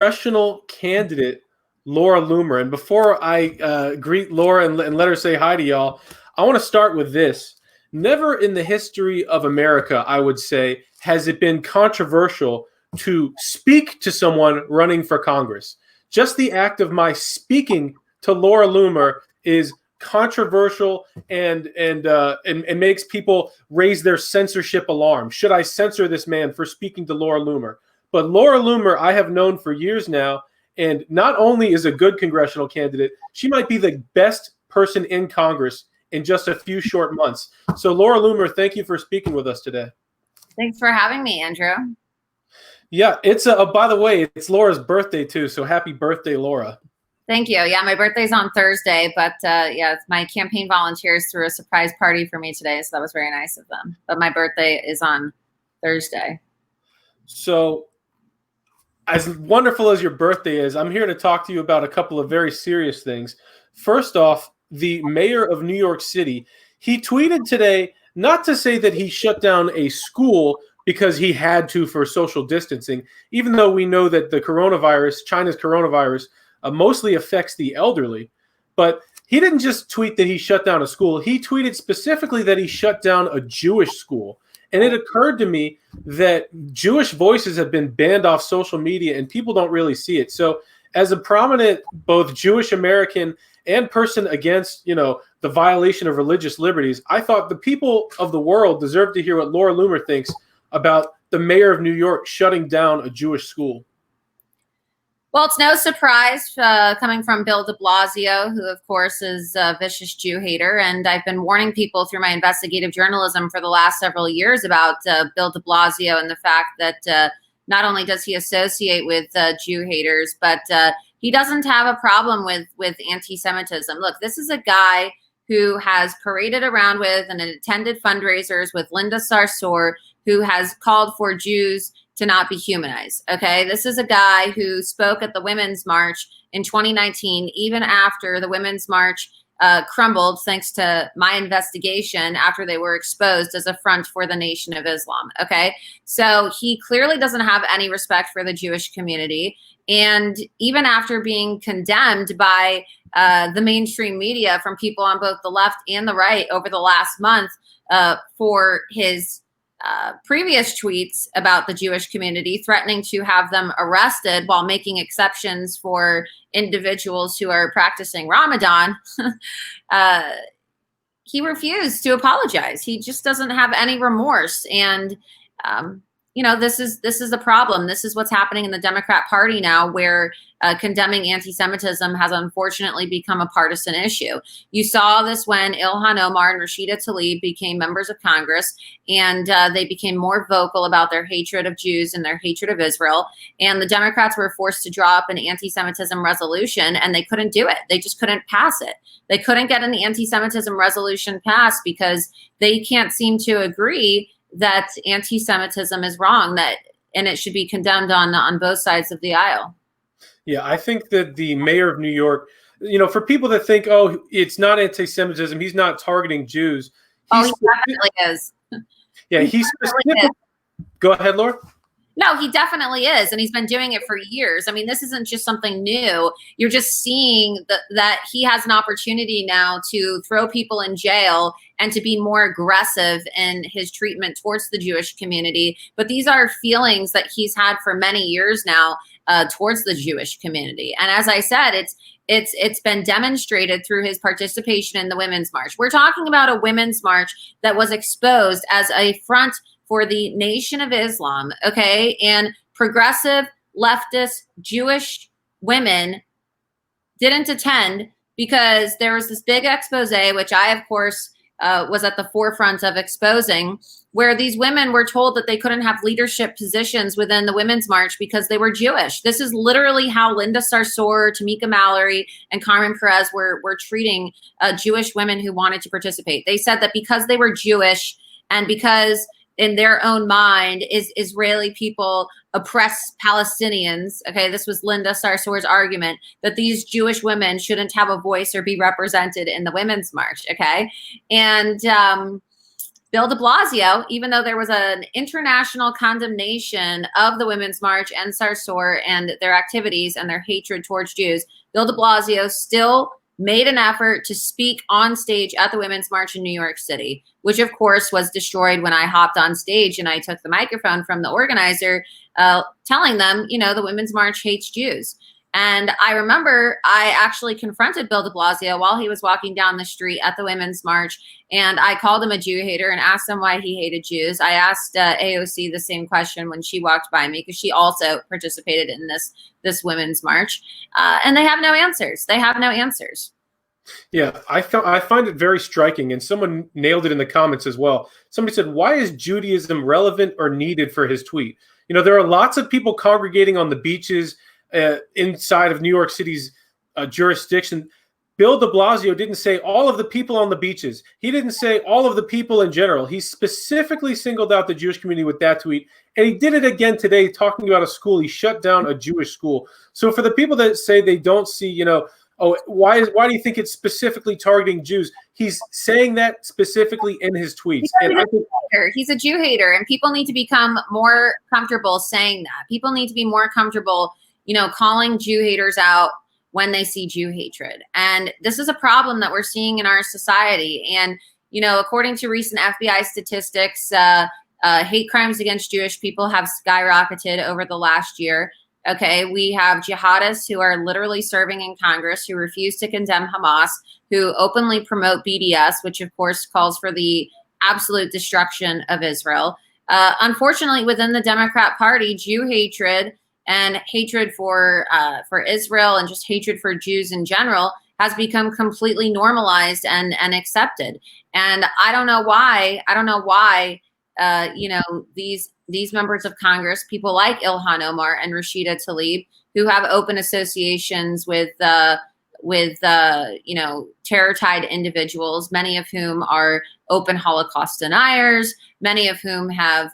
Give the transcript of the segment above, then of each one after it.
congressional candidate, Laura Loomer. And before I greet Laura and let her say hi to y'all, I want to start with this. Never in the history of America, I would say, has it been controversial to speak to someone running for Congress. Just the act of my speaking to Laura Loomer is controversial and makes people raise their censorship alarm. Should I censor this man for speaking to Laura Loomer? But Laura Loomer, I have known for years now, and not only is a good congressional candidate, she might be the best person in Congress in just a few short months. So Laura Loomer, thank you for speaking with us today. Thanks for having me, Andrew. Yeah, it's by the way, it's Laura's birthday too. So happy birthday, Laura. Thank you. Yeah, my birthday's on Thursday, but yeah, my campaign volunteers threw a surprise party for me today, so that was very nice of them. But my birthday is on Thursday. So as wonderful as your birthday is, I'm here to talk to you about a couple of very serious things. First off, the mayor of New York City, he tweeted today not to say that he shut down a school because he had to for social distancing, even though we know that the coronavirus, China's coronavirus, mostly affects the elderly. But he didn't just tweet that he shut down a school. He tweeted specifically that he shut down a Jewish school. And it occurred to me that Jewish voices have been banned off social media and people don't really see it. So as a prominent both Jewish American and person against, the violation of religious liberties, I thought the people of the world deserve to hear what Laura Loomer thinks about the mayor of New York shutting down a Jewish school. Well, it's no surprise coming from Bill de Blasio, who, of course, is a vicious Jew hater. And I've been warning people through my investigative journalism for the last several years about Bill de Blasio and the fact that not only does he associate with Jew haters, but he doesn't have a problem with anti-Semitism. Look, this is a guy who has paraded around with and attended fundraisers with Linda Sarsour, who has called for Jews to not be humanized. Okay, this is a guy who spoke at the Women's March in 2019, even after the Women's March crumbled thanks to my investigation after they were exposed as a front for the Nation of Islam. Okay, so he clearly doesn't have any respect for the Jewish community. And even after being condemned by the mainstream media from people on both the left and the right over the last month for his previous tweets about the Jewish community, threatening to have them arrested while making exceptions for individuals who are practicing Ramadan, he refused to apologize. He just doesn't have any remorse. And, this is the problem. This is what's happening in the Democrat Party now, where condemning anti-Semitism has unfortunately become a partisan issue. You saw this when Ilhan Omar and Rashida Tlaib became members of Congress, and they became more vocal about their hatred of Jews and their hatred of Israel. And the Democrats were forced to draw up an anti-Semitism resolution, and they couldn't do it. They just couldn't pass it. They couldn't get an anti-Semitism resolution passed because they can't seem to agree that anti-Semitism is wrong, and it should be condemned on both sides of the aisle. Yeah, I think that the mayor of New York, for people that think, oh, it's not anti-Semitism, he's not targeting Jews. He definitely is. Yeah, he's specific. Go ahead, Laura. No, he definitely is. And he's been doing it for years. I mean, this isn't just something new. You're just seeing that he has an opportunity now to throw people in jail and to be more aggressive in his treatment towards the Jewish community. But these are feelings that he's had for many years now towards the Jewish community. And as I said, it's been demonstrated through his participation in the Women's March. We're talking about a Women's March that was exposed as a front for the Nation of Islam, okay? And progressive, leftist, Jewish women didn't attend because there was this big expose, which I, of course, was at the forefront of exposing, where these women were told that they couldn't have leadership positions within the Women's March because they were Jewish. This is literally how Linda Sarsour, Tamika Mallory, and Carmen Perez were treating Jewish women who wanted to participate. They said that because they were Jewish and because in their own mind, Israeli people oppress Palestinians. Okay, this was Linda Sarsour's argument, that these Jewish women shouldn't have a voice or be represented in the Women's March. Okay, and Bill de Blasio, even though there was an international condemnation of the Women's March and Sarsour and their activities and their hatred towards Jews, Bill de Blasio still made an effort to speak on stage at the Women's March in New York City, which of course was destroyed when I hopped on stage and I took the microphone from the organizer, telling them, the Women's March hates Jews. And I remember I actually confronted Bill de Blasio while he was walking down the street at the Women's March, and I called him a Jew hater and asked him why he hated Jews. I asked AOC the same question when she walked by me, because she also participated in this Women's March, and they have no answers. They have no answers. Yeah, I find it very striking, and someone nailed it in the comments as well. Somebody said, "Why is Judaism relevant or needed for his tweet?" There are lots of people congregating on the beaches inside of New York City's jurisdiction. Bill de Blasio didn't say all of the people on the beaches. He didn't say all of the people in general. He specifically singled out the Jewish community with that tweet. And he did it again today, talking about a school. He shut down a Jewish school. So for the people that say they don't see, why do you think it's specifically targeting Jews? He's saying that specifically in his tweets. He's a Jew hater, and people need to become more comfortable saying that. People need to be more comfortable calling Jew haters out when they see Jew hatred. And this is a problem that we're seeing in our society. And, according to recent FBI statistics, hate crimes against Jewish people have skyrocketed over the last year. Okay, we have jihadists who are literally serving in Congress, who refuse to condemn Hamas, who openly promote BDS, which of course calls for the absolute destruction of Israel. Unfortunately, within the Democrat Party, Jew hatred and hatred for Israel and just hatred for Jews in general has become completely normalized and accepted. And I don't know why. These members of Congress, people like Ilhan Omar and Rashida Tlaib, who have open associations with terror-tied individuals, many of whom are open Holocaust deniers, many of whom have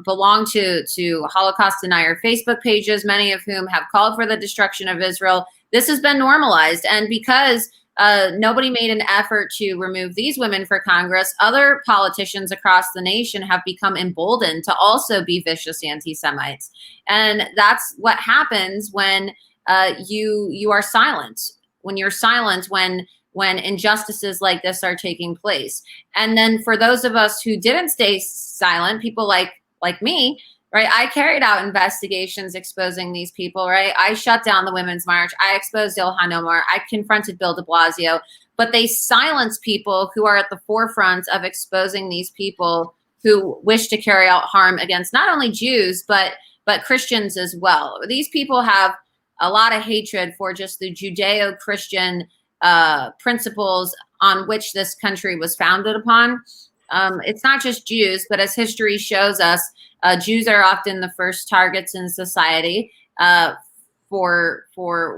belong to Holocaust denier Facebook pages, many of whom have called for the destruction of Israel. This has been normalized. And because nobody made an effort to remove these women for Congress, other politicians across the nation have become emboldened to also be vicious anti-Semites. And that's what happens when you are silent, when you're silent, when injustices like this are taking place. And then for those of us who didn't stay silent, people like me, right? I carried out investigations exposing these people, right? I shut down the Women's March. I exposed Ilhan Omar. I confronted Bill de Blasio. But they silence people who are at the forefront of exposing these people who wish to carry out harm against not only Jews, but Christians as well. These people have a lot of hatred for just the Judeo-Christian principles on which this country was founded upon. It's not just Jews, but as history shows us, Jews are often the first targets in society for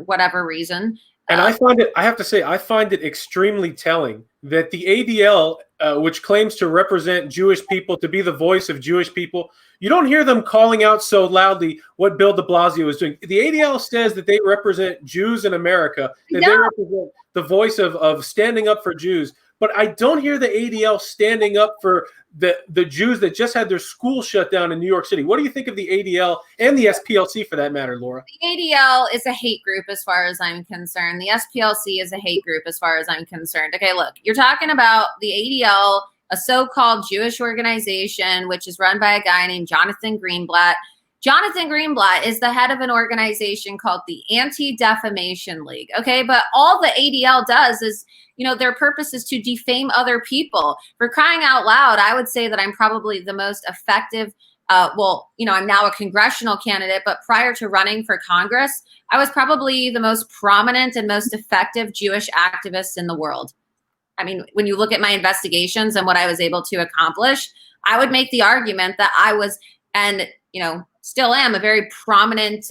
whatever reason. And I have to say, I find it extremely telling that the ADL, which claims to represent Jewish people, to be the voice of Jewish people, you don't hear them calling out so loudly what Bill de Blasio is doing. The ADL says that they represent Jews in America, that they represent the voice of standing up for Jews. But I don't hear the ADL standing up for the Jews that just had their school shut down in New York City. What do you think of the ADL and the SPLC for that matter, Laura? The ADL is a hate group as far as I'm concerned. The SPLC is a hate group as far as I'm concerned. Okay, look, you're talking about the ADL, a so-called Jewish organization, which is run by a guy named Jonathan Greenblatt. Jonathan Greenblatt is the head of an organization called the Anti-Defamation League. Okay, but all the ADL does is, their purpose is to defame other people. For crying out loud, I would say that I'm probably the most effective. I'm now a congressional candidate, but prior to running for Congress, I was probably the most prominent and most effective Jewish activist in the world. I mean, when you look at my investigations and what I was able to accomplish, I would make the argument that I was, and still am, a very prominent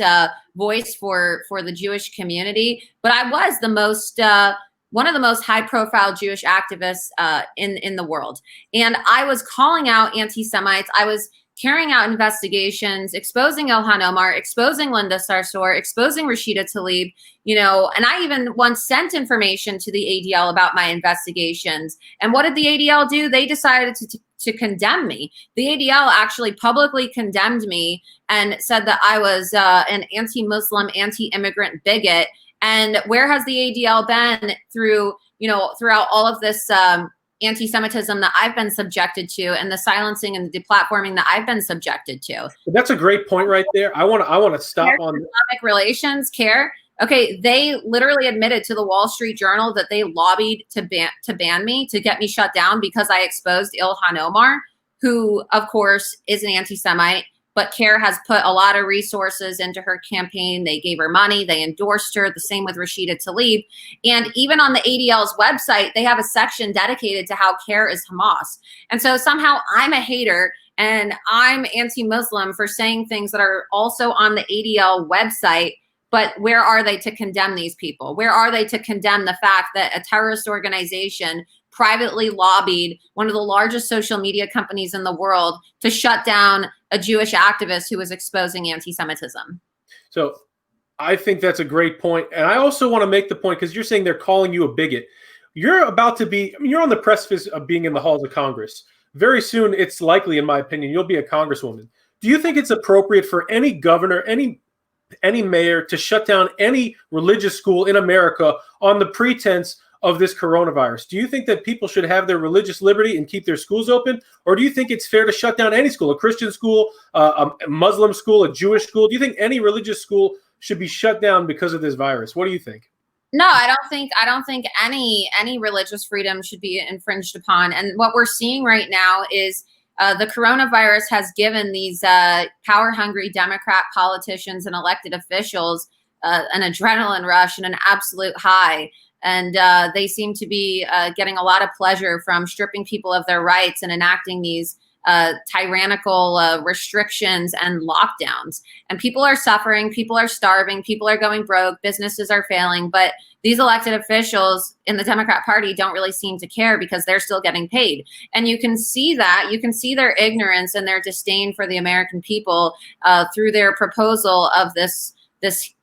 voice for the Jewish community. But I was the most one of the most high-profile Jewish activists in the world, and I was calling out anti-Semites. I was carrying out investigations, exposing Ilhan Omar, exposing Linda Sarsour, exposing Rashida Tlaib, and I even once sent information to the ADL about my investigations. And what did the ADL do? They decided to condemn me. The ADL actually publicly condemned me and said that I was an anti-Muslim, anti-immigrant bigot. And where has the ADL been throughout all of this anti-Semitism that I've been subjected to, and the silencing and the deplatforming that I've been subjected to? That's a great point right there. I want to stop on Islamic relations. CARE. Okay, they literally admitted to the Wall Street Journal that they lobbied to ban me, to get me shut down, because I exposed Ilhan Omar, who of course is an anti-Semite. But CARE has put a lot of resources into her campaign. They gave her money. They endorsed her. The same with Rashida Tlaib. And even on the ADL's website, they have a section dedicated to how CARE is Hamas. And so somehow I'm a hater and I'm anti-Muslim for saying things that are also on the ADL website. But where are they to condemn these people? Where are they to condemn the fact that a terrorist organization privately lobbied one of the largest social media companies in the world to shut down a Jewish activist who was exposing anti-Semitism? So I think that's a great point. And I also want to make the point, because you're saying they're calling you a bigot. You're about to be, you're on the precipice of being in the halls of Congress. Very soon, it's likely, in my opinion, you'll be a congresswoman. Do you think it's appropriate for any governor, any mayor to shut down any religious school in America on the pretense of this coronavirus? Do you think that people should have their religious liberty and keep their schools open? Or do you think it's fair to shut down any school, a Christian school, a Muslim school, a Jewish school? Do you think any religious school should be shut down because of this virus? What do you think? No, I don't think any religious freedom should be infringed upon. And what we're seeing right now is the coronavirus has given these power-hungry Democrat politicians and elected officials an adrenaline rush and an absolute high. And they seem to be getting a lot of pleasure from stripping people of their rights and enacting these tyrannical restrictions and lockdowns. And people are suffering, people are starving, people are going broke, businesses are failing. But these elected officials in the Democrat Party don't really seem to care, because they're still getting paid. And you can see that. You can see their ignorance and their disdain for the American people through their proposal of this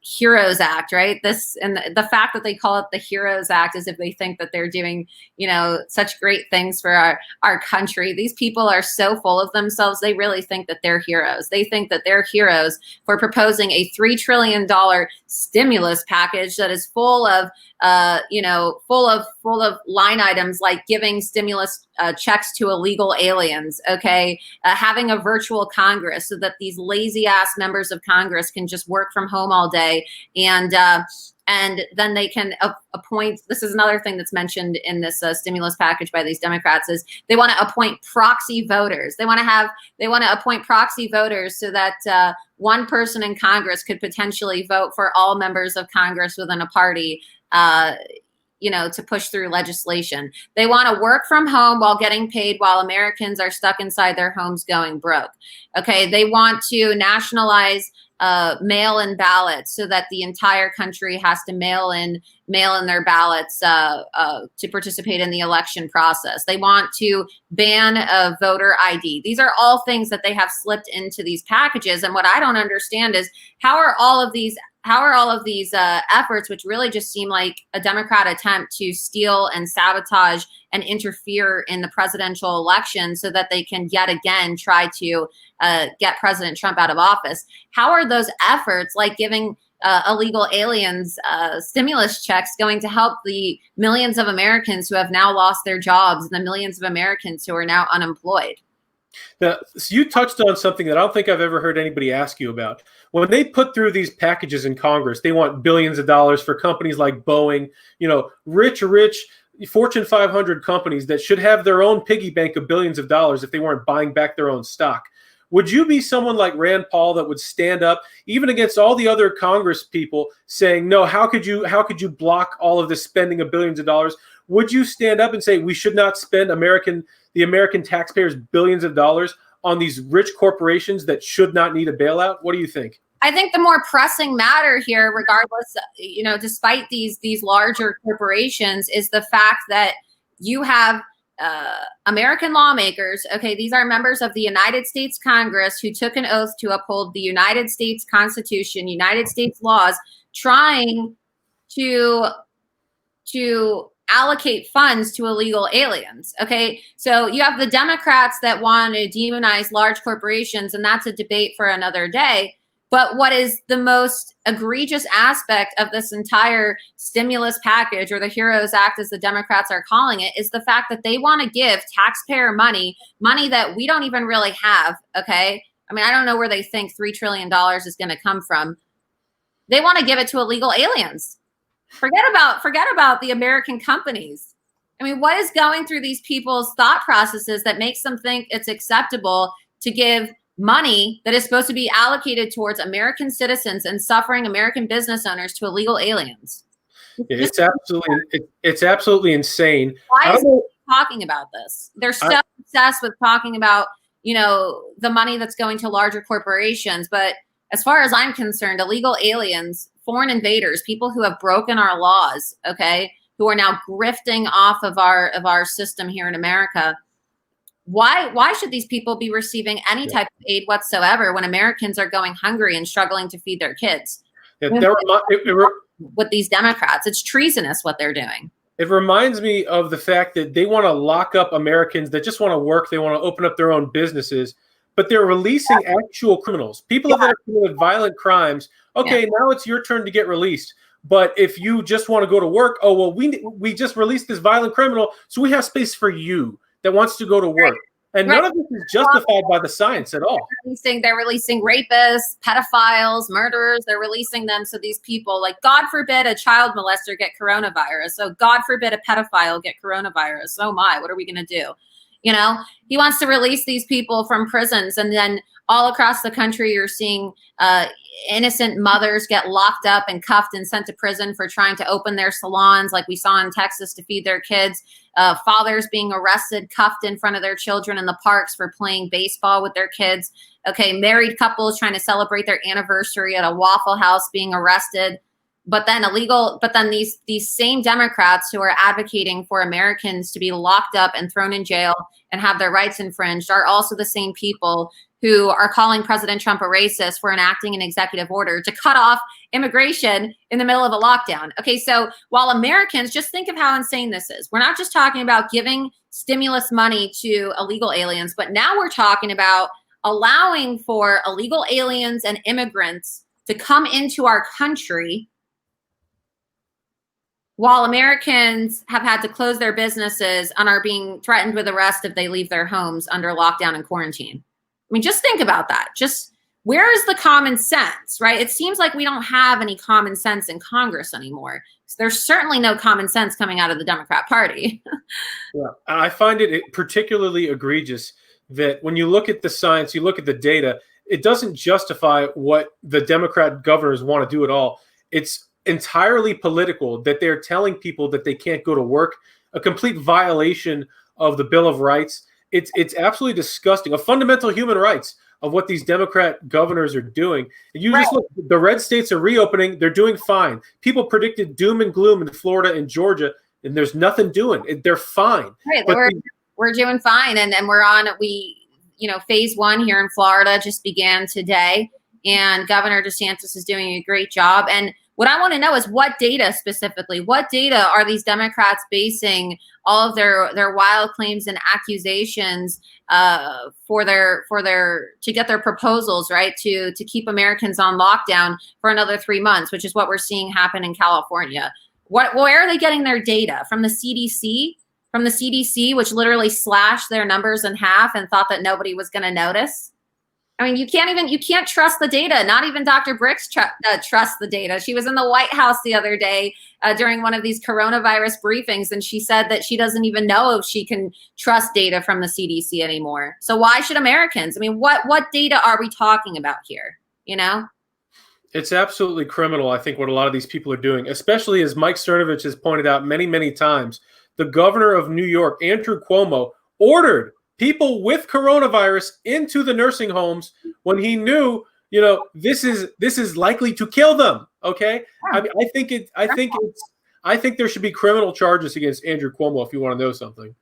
HEROES Act, right? And the fact that they call it the HEROES Act as if they think that they're doing, such great things for our country. These people are so full of themselves. They really think that they're heroes. They think that they're heroes for proposing a $3 trillion stimulus package that is full of line items like giving stimulus checks to illegal aliens, having a virtual Congress so that these lazy ass members of Congress can just work from home all day, and then they can appoint. This is another thing that's mentioned in this stimulus package by these Democrats, is they want to appoint proxy voters. They want to appoint proxy voters so that one person in Congress could potentially vote for all members of Congress within a party, to push through legislation. They want to work from home while getting paid, while Americans are stuck inside their homes going broke. They want to nationalize mail-in ballots so that the entire country has to mail in their ballots to participate in the election process. They want to ban voter ID. These are all things that they have slipped into these packages. And what I don't understand is how are all of these efforts, which really just seem like a Democrat attempt to steal and sabotage and interfere in the presidential election so that they can yet again try to get President Trump out of office. How are those efforts, like giving illegal aliens stimulus checks, going to help the millions of Americans who have now lost their jobs and the millions of Americans who are now unemployed? Now, so you touched on something that I don't think I've ever heard anybody ask you about. When they put through these packages in Congress, they want billions of dollars for companies like Boeing, rich Fortune 500 companies that should have their own piggy bank of billions of dollars if they weren't buying back their own stock. Would you be someone like Rand Paul that would stand up even against all the other Congress people saying, no, how could you block all of this spending of billions of dollars? Would you stand up and say we should not spend the American taxpayers billions of dollars on these rich corporations that should not need a bailout? What do you think? I think the more pressing matter here, regardless, despite these larger corporations, is the fact that you have American lawmakers, okay, these are members of the United States Congress who took an oath to uphold the United States Constitution, United States laws, trying to allocate funds to illegal aliens. Okay, so you have the Democrats that want to demonize large corporations, and that's a debate for another day. But what is the most egregious aspect of this entire stimulus package, or the HEROES Act as the Democrats are calling it, is the fact that they want to give taxpayer money that we don't even really have, okay? I mean, I don't know where they think $3 trillion is going to come from. They want to give it to illegal aliens. Forget about the American companies. I mean, what is going through these people's thought processes that makes them think it's acceptable to give money that is supposed to be allocated towards American citizens and suffering American business owners to illegal aliens? It's absolutely insane. Why is nobody talking about this? They're so obsessed with talking about, you know, the money that's going to larger corporations. But as far as I'm concerned, illegal aliens, foreign invaders, people who have broken our laws, okay, who are now grifting off of our system here in America. Why should these people be receiving any type of aid whatsoever when Americans are going hungry and struggling to feed their kids? With these Democrats, it's treasonous what they're doing. It reminds me of the fact that they want to lock up Americans that just want to work. They want to open up their own businesses, but they're releasing actual criminals, people that have committed violent crimes. Okay, now it's your turn to get released. But if you just want to go to work, oh, well, we just released this violent criminal, so we have space for you that wants to go to work. And none of this is justified by the science at all. They're releasing rapists, pedophiles, murderers. They're releasing them so these people, like, God forbid a child molester get coronavirus. So God forbid a pedophile get coronavirus. Oh my, what are we going to do? You know, he wants to release these people from prisons, and then all across the country, you're seeing innocent mothers get locked up and cuffed and sent to prison for trying to open their salons, like we saw in Texas, to feed their kids. Fathers being arrested, cuffed in front of their children in the parks for playing baseball with their kids. Okay, married couples trying to celebrate their anniversary at a Waffle House being arrested. But then these same Democrats who are advocating for Americans to be locked up and thrown in jail and have their rights infringed are also the same people who are calling President Trump a racist for enacting an executive order to cut off immigration in the middle of a lockdown. Okay, so while Americans, just think of how insane this is. We're not just talking about giving stimulus money to illegal aliens, but now we're talking about allowing for illegal aliens and immigrants to come into our country while Americans have had to close their businesses and are being threatened with arrest if they leave their homes under lockdown and quarantine. I mean, just think about that. Just where is the common sense, right? It seems like we don't have any common sense in Congress anymore. So there's certainly no common sense coming out of the Democrat Party. Yeah, I find it particularly egregious that when you look at the science, you look at the data, it doesn't justify what the Democrat governors want to do at all. It's entirely political, that they're telling people that they can't go to work, a complete violation of the Bill of Rights. It's absolutely disgusting, a fundamental human rights of what these Democrat governors are doing. And you just look, the red states are reopening. They're doing fine. People predicted doom and gloom in Florida and Georgia, and there's nothing doing. They're fine. Right, we're doing fine. And we're on, phase one here in Florida just began today. And Governor DeSantis is doing a great job. And what I want to know is what data specifically, what data are these Democrats basing all of their wild claims and accusations to get their proposals, right, to keep Americans on lockdown for another 3 months, which is what we're seeing happen in California. Where are they getting their data? From the CDC? From the CDC, which literally slashed their numbers in half and thought that nobody was going to notice? I mean, you can't trust the data. Not even Dr. Bricks trusts the data. She was in the White House the other day during one of these coronavirus briefings, and she said that she doesn't even know if she can trust data from the CDC anymore. So why should Americans? I mean, what data are we talking about here? You know? It's absolutely criminal, I think, what a lot of these people are doing, especially as Mike Cernovich has pointed out many, many times. The governor of New York, Andrew Cuomo, ordered people with coronavirus into the nursing homes when he knew, this is likely to kill them. Okay, I mean, I think there should be criminal charges against Andrew Cuomo if you want to know something.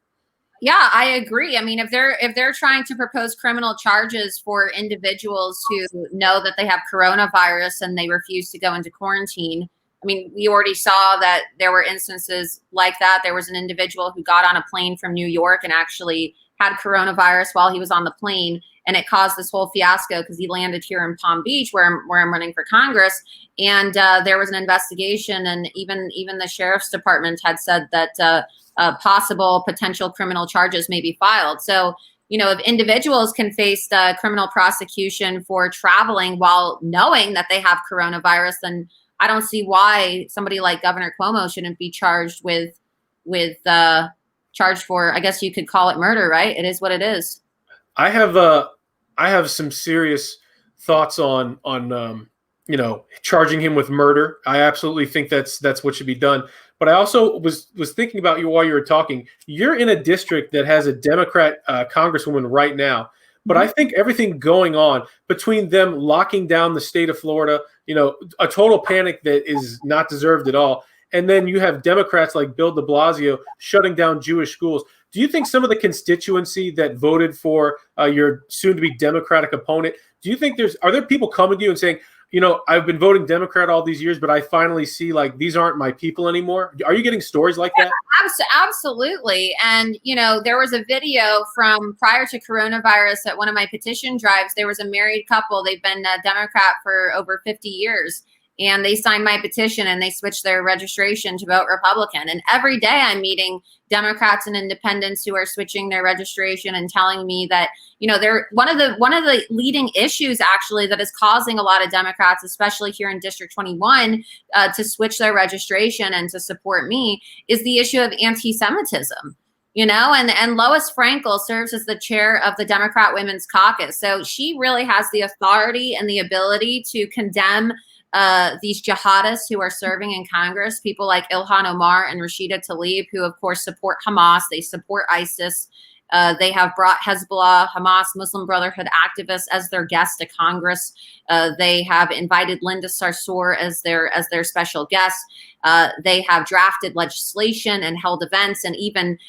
Yeah, I agree. I mean, if they're trying to propose criminal charges for individuals who know that they have coronavirus and they refuse to go into quarantine, I mean, we already saw that there were instances like that. There was an individual who got on a plane from New York and actually had coronavirus while he was on the plane, and it caused this whole fiasco because he landed here in Palm Beach, where I'm running for Congress, and there was an investigation, and even the sheriff's department had said that. Possible potential criminal charges may be filed. So, if individuals can face criminal prosecution for traveling while knowing that they have coronavirus, then I don't see why somebody like Governor Cuomo shouldn't be charged charged for, I guess you could call it murder, right? It is what it is. I have some serious thoughts on charging him with murder. I absolutely think that's what should be done. But I also was thinking about you while you were talking. You're in a district that has a Democrat congresswoman right now. But I think everything going on between them locking down the state of Florida, a total panic that is not deserved at all. And then you have Democrats like Bill de Blasio shutting down Jewish schools. Do you think some of the constituency that voted for your soon-to-be Democratic opponent, do you think are there people coming to you and saying, I've been voting Democrat all these years, but I finally see like these aren't my people anymore? Are you getting stories like that? Absolutely. And, there was a video from prior to coronavirus at one of my petition drives. There was a married couple. They've been a Democrat for over 50 years. And they signed my petition and they switched their registration to vote Republican. And every day I'm meeting Democrats and independents who are switching their registration and telling me that, they're one of the leading issues actually that is causing a lot of Democrats, especially here in District 21, to switch their registration and to support me is the issue of anti-Semitism. And Lois Frankel serves as the chair of the Democrat Women's Caucus. So she really has the authority and the ability to condemn these jihadists who are serving in Congress, people like Ilhan Omar and Rashida Tlaib, who of course support Hamas. They support ISIS. They have brought Hezbollah, Hamas, Muslim Brotherhood activists as their guests to Congress. They have invited Linda Sarsour as their special guest. They have drafted legislation and held events and even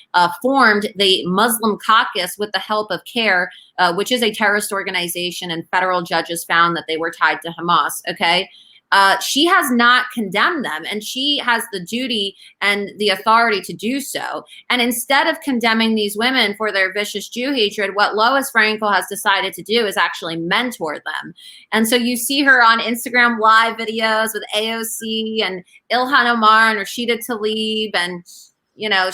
formed the Muslim Caucus with the help of CARE, which is a terrorist organization, and federal judges found that they were tied to Hamas. Okay. She has not condemned them, and she has the duty and the authority to do so. And instead of condemning these women for their vicious Jew hatred, what Lois Frankel has decided to do is actually mentor them. And so you see her on Instagram live videos with AOC and Ilhan Omar and Rashida Tlaib, and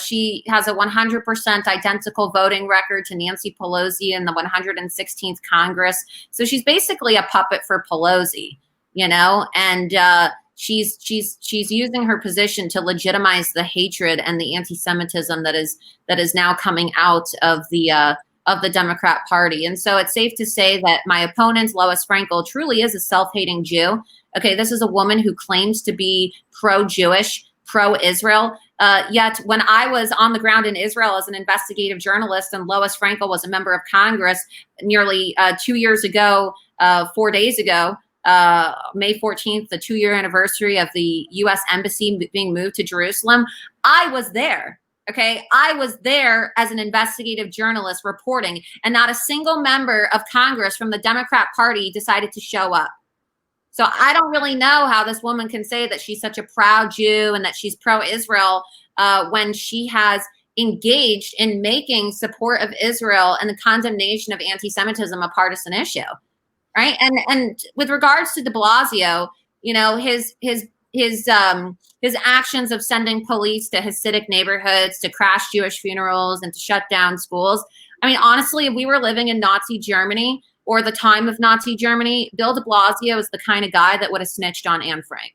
she has a 100% identical voting record to Nancy Pelosi in the 116th Congress. So she's basically a puppet for Pelosi. And she's using her position to legitimize the hatred and the anti-Semitism that is now coming out of the Democrat Party. And so it's safe to say that my opponent, Lois Frankel, truly is a self-hating Jew. Okay, this is a woman who claims to be pro-Jewish, pro-Israel. Yet when I was on the ground in Israel as an investigative journalist and Lois Frankel was a member of Congress nearly 2 years ago, 4 days ago, May 14th, the 2-year anniversary of the U.S. Embassy being moved to Jerusalem, I was there. Okay, I was there as an investigative journalist reporting, and not a single member of Congress from the Democrat Party decided to show up. So I don't really know how this woman can say that she's such a proud Jew and that she's pro-Israel when she has engaged in making support of Israel and the condemnation of anti-Semitism a partisan issue. Right. And with regards to de Blasio, his actions of sending police to Hasidic neighborhoods to crash Jewish funerals and to shut down schools. I mean, honestly, if we were living in Nazi Germany or the time of Nazi Germany, Bill de Blasio is the kind of guy that would have snitched on Anne Frank.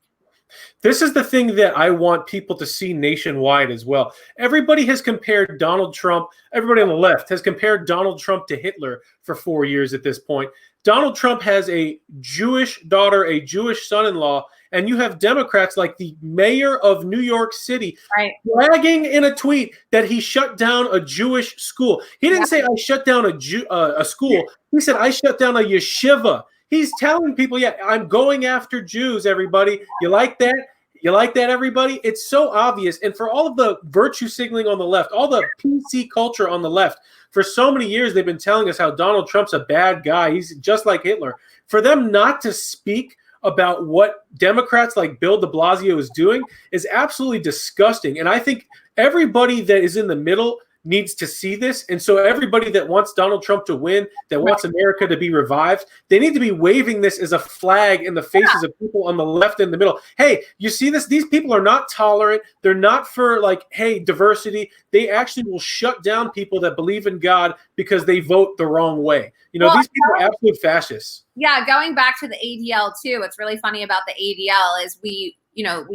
This is the thing that I want people to see nationwide as well. Everybody has compared Donald Trump, everybody on the left has compared Donald Trump to Hitler for 4 years at this point. Donald Trump has a Jewish daughter, a Jewish son-in-law, and you have Democrats like the mayor of New York City bragging in a tweet that he shut down a Jewish school. He didn't say, I shut down a school. He said, I shut down a yeshiva. He's telling people, yeah, I'm going after Jews, everybody. You like that? You like that, everybody? It's so obvious. And for all of the virtue signaling on the left, all the PC culture on the left, for so many years, they've been telling us how Donald Trump's a bad guy. He's just like Hitler. For them not to speak about what Democrats like Bill de Blasio is doing is absolutely disgusting. And I think everybody that is in the middle needs to see this. And so everybody that wants Donald Trump to win, that wants America to be revived, they need to be waving this as a flag in the faces of people on the left and the middle. Hey, you see this? These people are not tolerant. They're not for like, hey, diversity. They actually will shut down people that believe in God because they vote the wrong way. You know, these people are absolute fascists. Yeah, going back to the ADL too, what's really funny about the ADL is we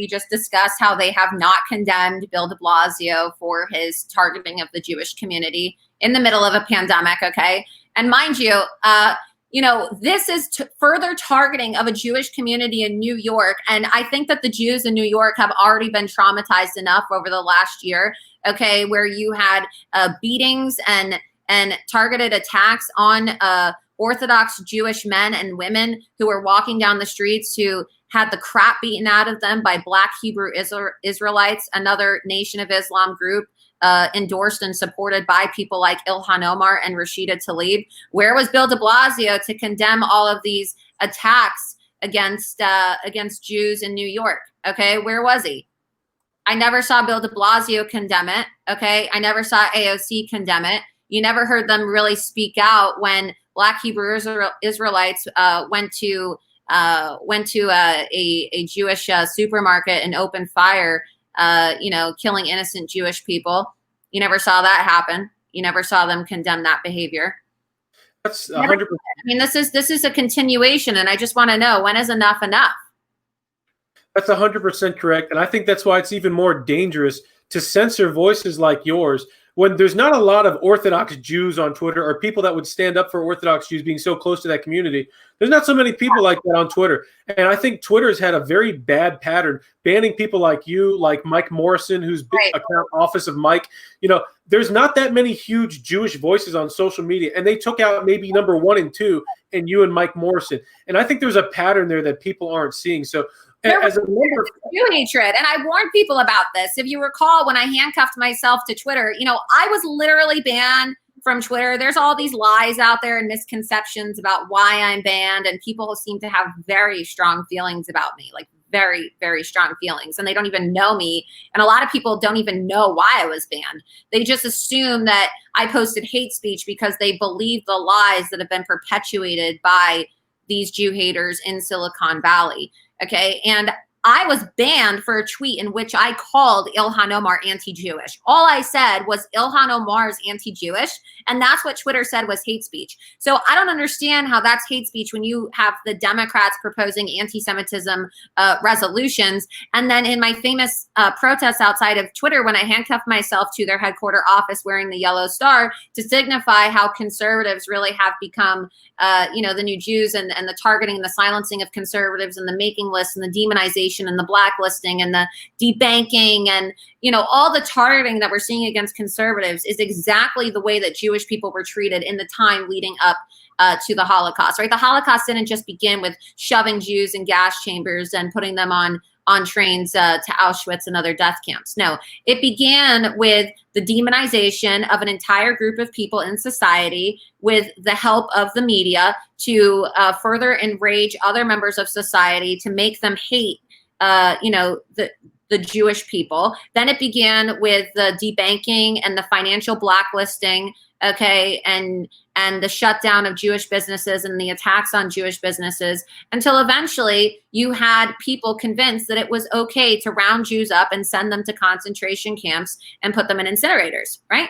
just discussed how they have not condemned Bill de Blasio for his targeting of the Jewish community in the middle of a pandemic, okay? And mind you, this is further targeting of a Jewish community in New York. And I think that the Jews in New York have already been traumatized enough over the last year, okay, where you had beatings and targeted attacks on Orthodox Jewish men and women who were walking down the streets who had the crap beaten out of them by Black Hebrew Israelites, another Nation of Islam group endorsed and supported by people like Ilhan Omar and Rashida Tlaib. Where was Bill de Blasio to condemn all of these attacks against Jews in New York? Okay, where was he? I never saw Bill de Blasio condemn it. Okay, I never saw AOC condemn it. You never heard them really speak out when Black Hebrew Israelites went to a Jewish supermarket and opened fire, killing innocent Jewish people. You never saw that happen. You never saw them condemn that behavior. That's 100%. I mean, this is a continuation, and I just want to know, when is enough enough? That's 100% correct. And I think that's why it's even more dangerous to censor voices like yours when there's not a lot of Orthodox Jews on Twitter or people that would stand up for Orthodox Jews being so close to that community. There's not so many people like that on Twitter. And I think Twitter has had a very bad pattern, banning people like you, like Mike Morrison, who's account Office of Mike. You know, there's not that many huge Jewish voices on social media. And they took out maybe number 1 and 2 and you and Mike Morrison. And I think there's a pattern there that people aren't seeing. So as a member, Jew hatred, and I warned people about this. If you recall, when I handcuffed myself to Twitter, I was literally banned from Twitter. There's all these lies out there and misconceptions about why I'm banned, and people seem to have very strong feelings about me, like very, very strong feelings, and they don't even know me. And a lot of people don't even know why I was banned. They just assume that I posted hate speech because they believe the lies that have been perpetuated by these Jew haters in Silicon Valley. Okay. And I was banned for a tweet in which I called Ilhan Omar anti-Jewish. All I said was Ilhan Omar is anti-Jewish, and that's what Twitter said was hate speech. So I don't understand how that's hate speech when you have the Democrats proposing anti-Semitism resolutions. And then in my famous protests outside of Twitter, when I handcuffed myself to their headquarter office wearing the yellow star to signify how conservatives really have become, the new Jews and the targeting and the silencing of conservatives and the making lists and the demonization and the blacklisting and the debanking and, all the targeting that we're seeing against conservatives is exactly the way that Jewish people were treated in the time leading up to the Holocaust, right? The Holocaust didn't just begin with shoving Jews in gas chambers and putting them on trains to Auschwitz and other death camps. No, it began with the demonization of an entire group of people in society with the help of the media to further enrage other members of society to make them hate the Jewish people. Then it began with the debanking and the financial blacklisting, okay, and the shutdown of Jewish businesses and the attacks on Jewish businesses, until eventually you had people convinced that it was okay to round Jews up and send them to concentration camps and put them in incinerators, right?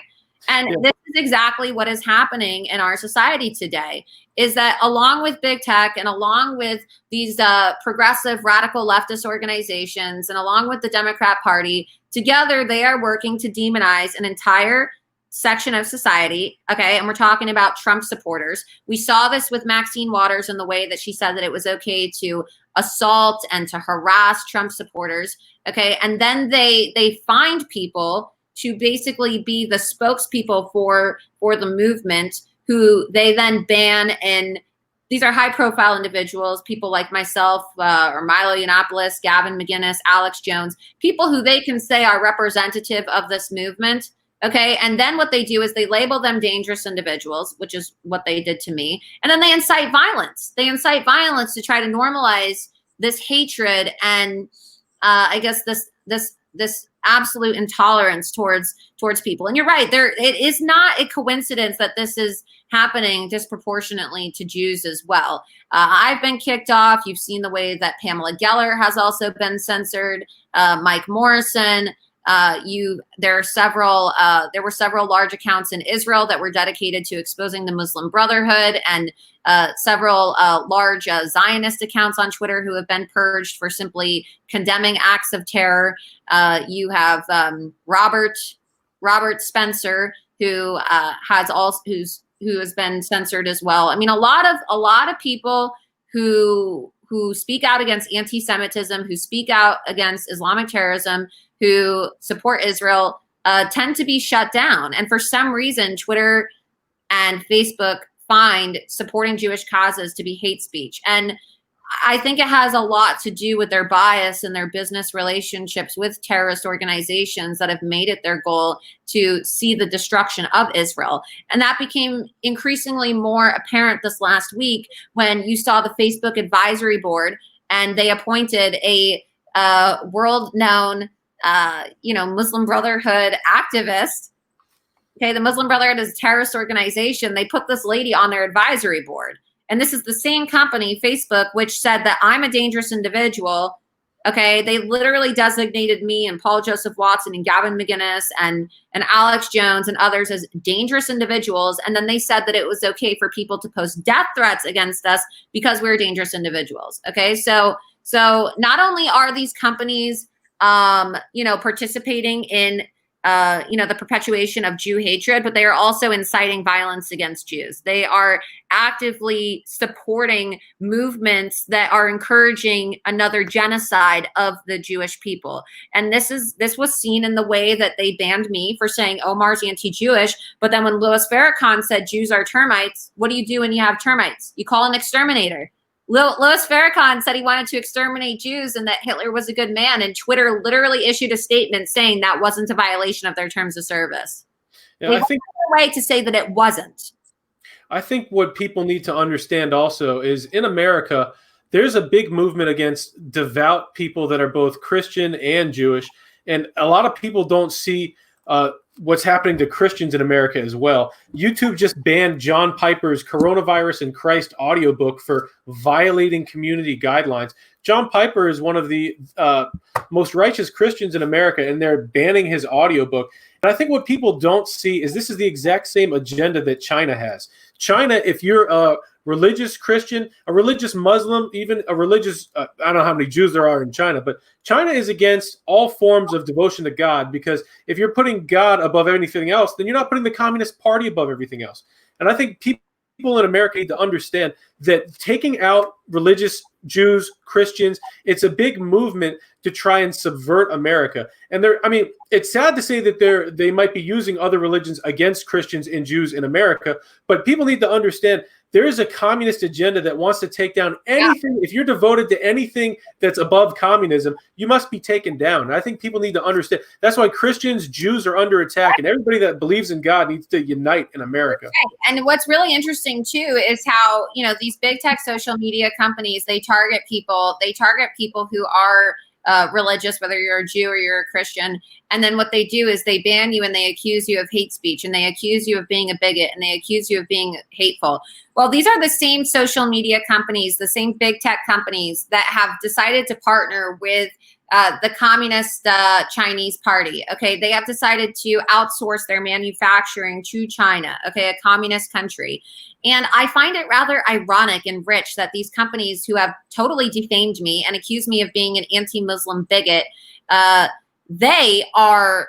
And this is exactly what is happening in our society today, is that along with big tech and along with these progressive radical leftist organizations and along with the Democrat Party, together they are working to demonize an entire section of society, okay? And we're talking about Trump supporters. We saw this with Maxine Waters in the way that she said that it was okay to assault and to harass Trump supporters, okay? And then they find people to basically be the spokespeople for the movement, who they then ban and these are high-profile individuals, people like myself, or Milo Yiannopoulos, Gavin McInnes, Alex Jones, people who they can say are representative of this movement. Okay, and then what they do is they label them dangerous individuals, which is what they did to me, and then they incite violence. They incite violence to try to normalize this hatred and I guess this absolute intolerance towards people. And you're right, it is not a coincidence that this is happening disproportionately to Jews as well. I've been kicked off. You've seen the way that Pamela Geller has also been censored. Mike Morrison. There were several large accounts in Israel that were dedicated to exposing the Muslim Brotherhood, and several large Zionist accounts on Twitter who have been purged for simply condemning acts of terror. You have Robert Spencer, who has been censored as well. I mean, a lot of people who speak out against anti-Semitism, who speak out against Islamic terrorism, who support Israel, tend to be shut down. And for some reason, Twitter and Facebook find supporting Jewish causes to be hate speech. And I think it has a lot to do with their bias and their business relationships with terrorist organizations that have made it their goal to see the destruction of Israel. And that became increasingly more apparent this last week when you saw the Facebook advisory board and they appointed a world-known Muslim Brotherhood activist. Okay, the Muslim Brotherhood is a terrorist organization. They put this lady on their advisory board. And this is the same company, Facebook, which said that I'm a dangerous individual. Okay, they literally designated me and Paul Joseph Watson and Gavin McInnes and Alex Jones and others as dangerous individuals. And then they said that it was okay for people to post death threats against us because we're dangerous individuals. Okay, so not only are these companies participating in the perpetuation of Jew hatred, but they are also inciting violence against Jews. They are actively supporting movements that are encouraging another genocide of the Jewish people. And this was seen in the way that they banned me for saying Omar's anti-Jewish. But then when Louis Farrakhan said Jews are termites, what do you do when you have termites? You call an exterminator. Louis Farrakhan said he wanted to exterminate Jews and that Hitler was a good man, and Twitter literally issued a statement saying that wasn't a violation of their terms of service. Yeah, I think a way to say that it wasn't. I think what people need to understand also is in America, there's a big movement against devout people that are both Christian and Jewish, and a lot of people don't see what's happening to Christians in America as well. YouTube just banned John Piper's Coronavirus and Christ audiobook for violating community guidelines. John Piper is one of the most righteous Christians in America, and they're banning his audiobook. And I think what people don't see is this is the exact same agenda that China has. China, if you're a religious Christian, a religious Muslim, even a religious, I don't know how many Jews there are in China, but China is against all forms of devotion to God, because if you're putting God above anything else, then you're not putting the Communist Party above everything else. And I think people in America need to understand that taking out religious Jews, Christians, it's a big movement to try and subvert America. And it's sad to say that they might be using other religions against Christians and Jews in America, but people need to understand there is a communist agenda that wants to take down anything. Yeah. If you're devoted to anything that's above communism, you must be taken down. And I think people need to understand. That's why Christians, Jews are under attack, and everybody that believes in God needs to unite in America. And what's really interesting too is how, these big tech social media companies, they target people who are religious, whether you're a Jew or you're a Christian. And then what they do is they ban you and they accuse you of hate speech and they accuse you of being a bigot and they accuse you of being hateful. Well, these are the same social media companies, the same big tech companies that have decided to partner with the communist Chinese party. Okay, they have decided to outsource their manufacturing to China, okay, a communist country. And I find it rather ironic and rich that these companies who have totally defamed me and accused me of being an anti-Muslim bigot, they are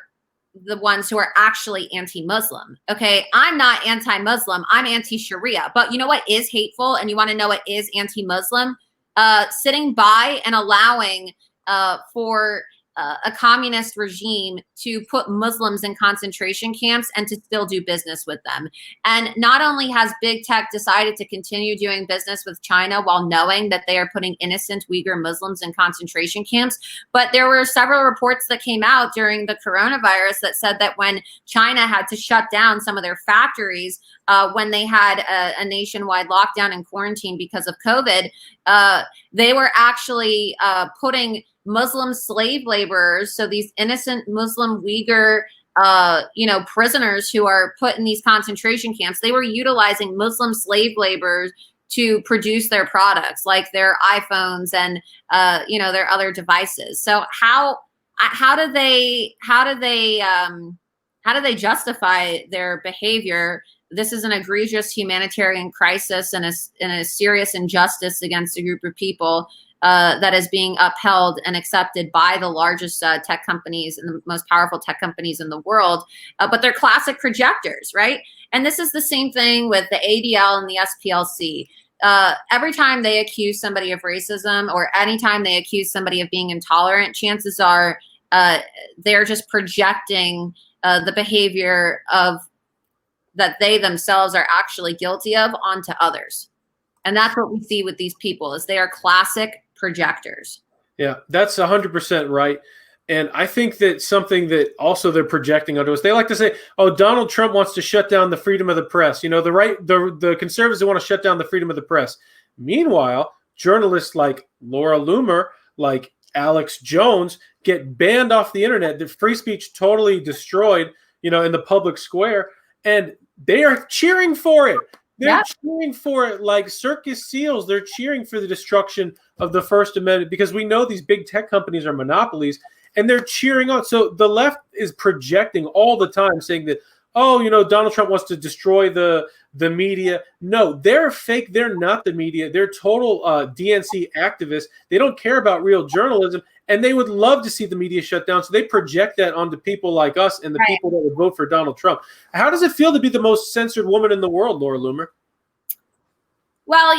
the ones who are actually anti-Muslim. Okay, I'm not anti-Muslim, I'm anti-Sharia. But you know what is hateful, and you want to know what is anti-Muslim? Sitting by and allowing for a communist regime to put Muslims in concentration camps and to still do business with them. And not only has big tech decided to continue doing business with China while knowing that they are putting innocent Uyghur Muslims in concentration camps, but there were several reports that came out during the coronavirus that said that when China had to shut down some of their factories, when they had a nationwide lockdown and quarantine because of COVID, they were actually putting Muslim slave laborers, so these innocent Muslim Uyghur prisoners who are put in these concentration camps, they were utilizing Muslim slave laborers to produce their products, like their iPhones and their other devices. So how do they justify their behavior? This is an egregious humanitarian crisis and a serious injustice against a group of people that is being upheld and accepted by the largest tech companies and the most powerful tech companies in the world. But they're classic projectors, right? And this is the same thing with the ADL and the SPLC. Every time they accuse somebody of racism or anytime they accuse somebody of being intolerant, chances are they're just projecting the behavior of that they themselves are actually guilty of onto others. And that's what we see with these people is they are classic projectors. Yeah, that's 100% right. And I think that something that also they're projecting onto us, they like to say, oh, Donald Trump wants to shut down the freedom of the press. The conservatives want to shut down the freedom of the press. Meanwhile, journalists like Laura Loomer, like Alex Jones get banned off the internet. The free speech totally destroyed, in the public square. And they are cheering for it. They're cheering for it like circus seals. They're cheering for the destruction of the First Amendment because we know these big tech companies are monopolies and they're cheering on. So the left is projecting all the time saying that, Donald Trump wants to destroy the media. No, they're fake. They're not the media. They're total DNC activists. They don't care about real journalism. And they would love to see the media shut down. So they project that onto people like us and the people that would vote for Donald Trump. How does it feel to be the most censored woman in the world, Laura Loomer? Well,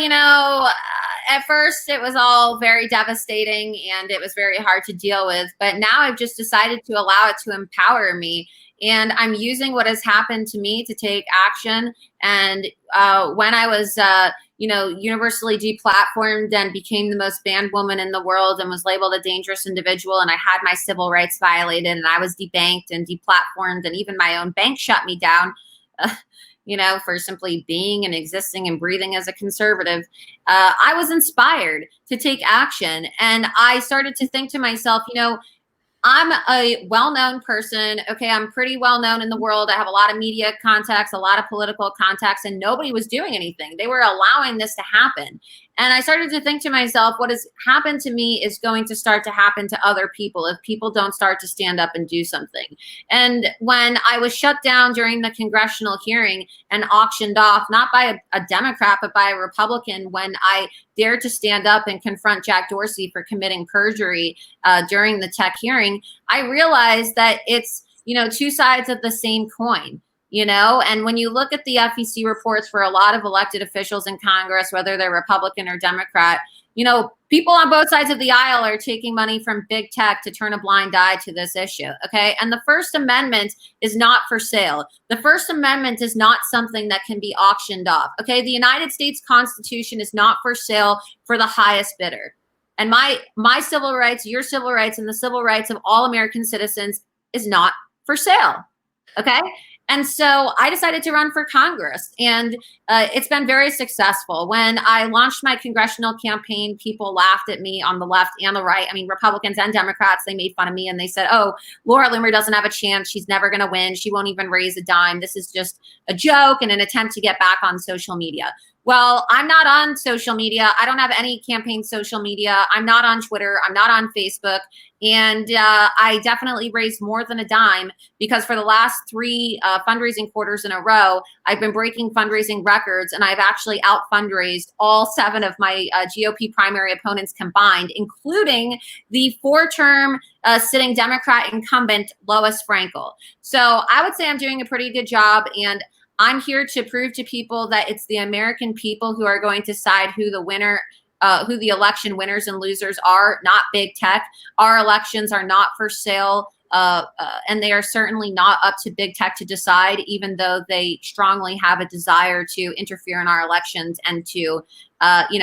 at first it was all very devastating and it was very hard to deal with. But now I've just decided to allow it to empower me. And I'm using what has happened to me to take action. And when I was, universally deplatformed and became the most banned woman in the world and was labeled a dangerous individual, and I had my civil rights violated, and I was debanked and deplatformed, and even my own bank shut me down, for simply being and existing and breathing as a conservative, I was inspired to take action. And I started to think to myself, I'm a well-known person. Okay, I'm pretty well-known in the world. I have a lot of media contacts, a lot of political contacts, and nobody was doing anything. They were allowing this to happen. And I started to think to myself, what has happened to me is going to start to happen to other people if people don't start to stand up and do something. And when I was shut down during the congressional hearing and auctioned off, not by a Democrat, but by a Republican, when I dared to stand up and confront Jack Dorsey for committing perjury during the tech hearing, I realized that it's, two sides of the same coin. And when you look at the FEC reports for a lot of elected officials in Congress, whether they're Republican or Democrat, people on both sides of the aisle are taking money from big tech to turn a blind eye to this issue. Okay. And the First Amendment is not for sale. The First Amendment is not something that can be auctioned off. Okay. The United States Constitution is not for sale for the highest bidder. And my civil rights, your civil rights, and the civil rights of all American citizens is not for sale. Okay. And so I decided to run for Congress, and it's been very successful. When I launched my congressional campaign, people laughed at me on the left and the right. I mean, Republicans and Democrats, they made fun of me and they said, oh, Laura Loomer doesn't have a chance. She's never going to win. She won't even raise a dime. This is just a joke and an attempt to get back on social media. Well, I'm not on social media. I don't have any campaign social media. I'm not on Twitter. I'm not on Facebook. And I definitely raised more than a dime because for the last 3 fundraising quarters in a row, I've been breaking fundraising records, and I've actually out fundraised all 7 of my GOP primary opponents combined, including the 4-term sitting Democrat incumbent, Lois Frankel. So I would say I'm doing a pretty good job, and I'm here to prove to people that it's the American people who are going to decide who the winner who the election winners and losers are, not big tech. Our elections are not for sale. And they are certainly not up to big tech to decide, even though they strongly have a desire to interfere in our elections and to,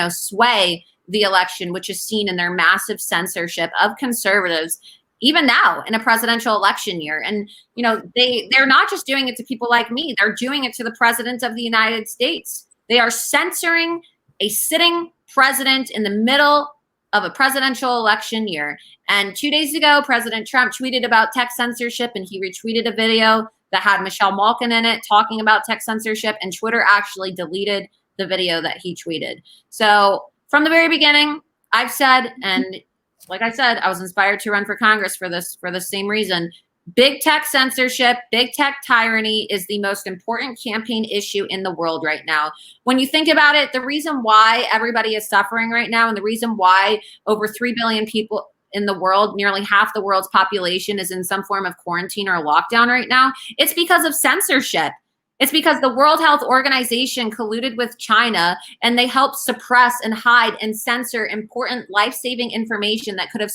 sway the election, which is seen in their massive censorship of conservatives, even now in a presidential election year. And, they're not just doing it to people like me. They're doing it to the president of the United States. They are censoring a sitting president in the middle of a presidential election year. And 2 days ago, President Trump tweeted about tech censorship, and he retweeted a video that had Michelle Malkin in it talking about tech censorship, and Twitter actually deleted the video that he tweeted. So from the very beginning, I've said, and like I said, I was inspired to run for Congress for the same reason. Big tech censorship, big tech tyranny is the most important campaign issue in the world right now. When you think about it, the reason why everybody is suffering right now, and the reason why over 3 billion people in the world, nearly half the world's population, is in some form of quarantine or lockdown right now, it's because of censorship. It's because the World Health Organization colluded with China, and they helped suppress and hide and censor important life-saving information that could have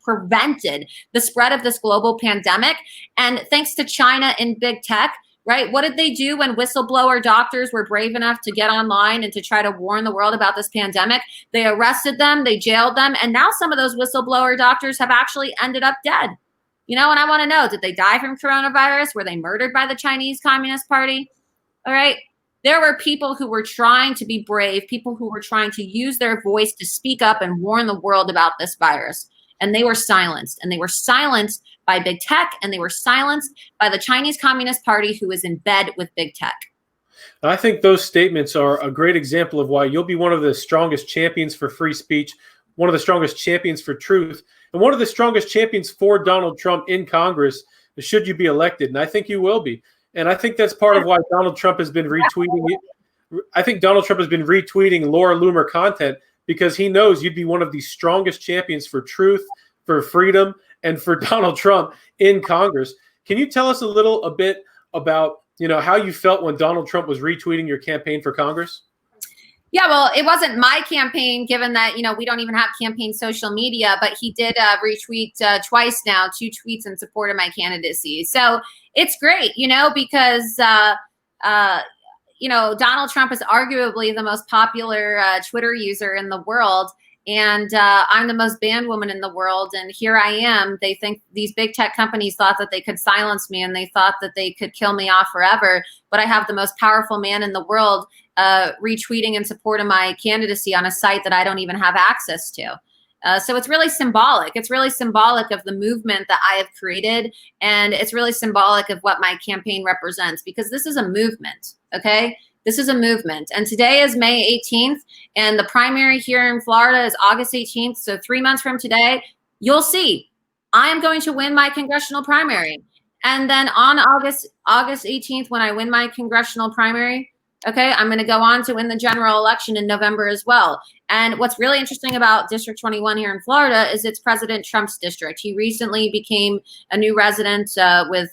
prevented the spread of this global pandemic. And thanks to China and big tech, right? What did they do when whistleblower doctors were brave enough to get online and to try to warn the world about this pandemic? They arrested them, they jailed them, and now some of those whistleblower doctors have actually ended up dead. And I want to know, did they die from coronavirus? Were they murdered by the Chinese Communist Party? All right. There were people who were trying to be brave, people who were trying to use their voice to speak up and warn the world about this virus. And they were silenced. And they were silenced by big tech, and they were silenced by the Chinese Communist Party, who is in bed with big tech. I think those statements are a great example of why you'll be one of the strongest champions for free speech, one of the strongest champions for truth, and one of the strongest champions for Donald Trump in Congress, should you be elected. And I think you will be. And I think that's part of why Donald Trump has been retweeting it. I think Donald Trump has been retweeting Laura Loomer content because he knows you'd be one of the strongest champions for truth, for freedom, and for Donald Trump in Congress. Can you tell us a bit about, how you felt when Donald Trump was retweeting your campaign for Congress? Yeah, well, it wasn't my campaign, given that, we don't even have campaign social media, but he did retweet twice now, 2 tweets in support of my candidacy. So it's great, because, Donald Trump is arguably the most popular Twitter user in the world. And I'm the most banned woman in the world. And here I am. They think these big tech companies thought that they could silence me, and they thought that they could kill me off forever. But I have the most powerful man in the world retweeting in support of my candidacy on a site that I don't even have access to. So it's really symbolic. It's really symbolic of the movement that I have created. And it's really symbolic of what my campaign represents, because this is a movement. Okay. This is a movement. And today is May 18th, and the primary here in Florida is August 18th. So 3 months from today, you'll see I am going to win my congressional primary. And then on August 18th, when I win my congressional primary, okay, I'm going to go on to win the general election in November as well. And what's really interesting about District 21 here in Florida is it's President Trump's district. He recently became a new resident with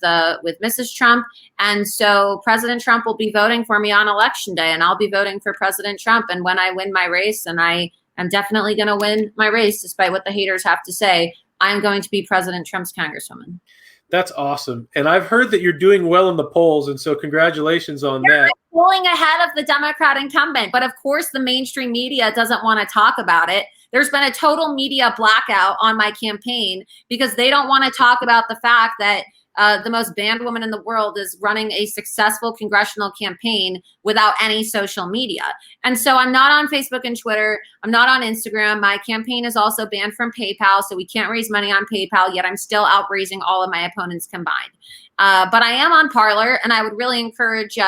Mrs. Trump. And so President Trump will be voting for me on Election Day, and I'll be voting for President Trump. And when I win my race, and I am definitely going to win my race, despite what the haters have to say, I'm going to be President Trump's Congresswoman. That's awesome. And I've heard that you're doing well in the polls, and so congratulations on that. I'm pulling ahead of the Democrat incumbent, but of course the mainstream media doesn't want to talk about it. There's been a total media blackout on my campaign because they don't want to talk about the fact that the most banned woman in the world is running a successful congressional campaign without any social media. And so I'm not on Facebook and Twitter. I'm not on Instagram. My campaign is also banned from PayPal, so we can't raise money on PayPal, yet I'm still outraising all of my opponents combined. But I am on Parler, and I would really encourage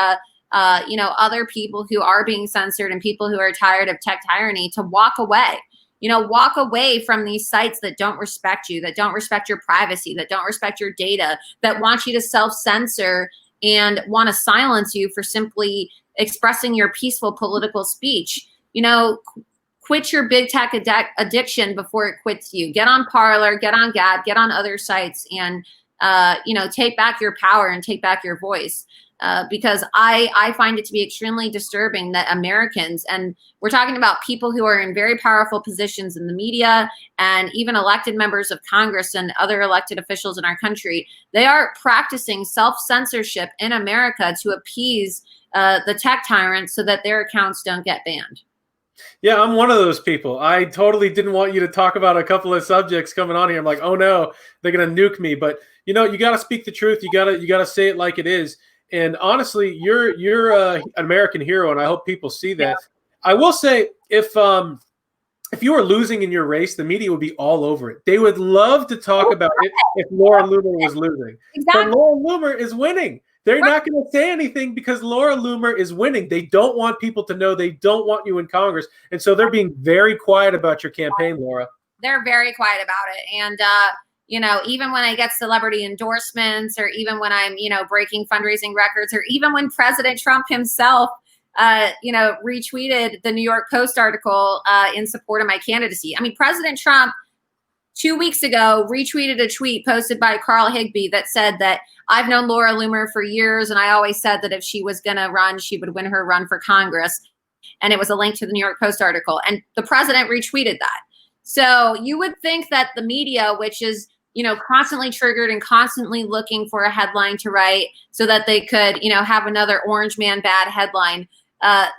other people who are being censored and people who are tired of tech tyranny to walk away. Walk away from these sites that don't respect you, that don't respect your privacy, that don't respect your data, that want you to self-censor and want to silence you for simply expressing your peaceful political speech. Quit your big tech addiction before it quits you. Get on Parler, get on Gab, get on other sites, and take back your power and take back your voice. Because I find it to be extremely disturbing that Americans, and we're talking about people who are in very powerful positions in the media and even elected members of Congress and other elected officials in our country, they are practicing self-censorship in America to appease the tech tyrants so that their accounts don't get banned. Yeah, I'm one of those people. I totally didn't want you to talk about a couple of subjects coming on here. I'm like, oh no, they're gonna nuke me. But you got to speak the truth. You gotta say it like it is. And honestly, you're an American hero, and I hope people see that. Yeah. I will say, if you were losing in your race, the media would be all over it. They would love to talk about it if Laura Loomer was losing. Exactly. But Laura Loomer is winning. They're not going to say anything because Laura Loomer is winning. They don't want people to know. They don't want you in Congress. And so they're being very quiet about your campaign, Laura. They're very quiet about it. And, even when I get celebrity endorsements, or even when I'm, breaking fundraising records, or even when President Trump himself, retweeted the New York Post article in support of my candidacy. I mean, President Trump 2 weeks ago retweeted a tweet posted by Carl Higbee that said that I've known Laura Loomer for years, and I always said that if she was going to run, she would win her run for Congress. And it was a link to the New York Post article. And the president retweeted that. So you would think that the media, which is constantly triggered and constantly looking for a headline to write so that they could, have another Orange Man bad headline.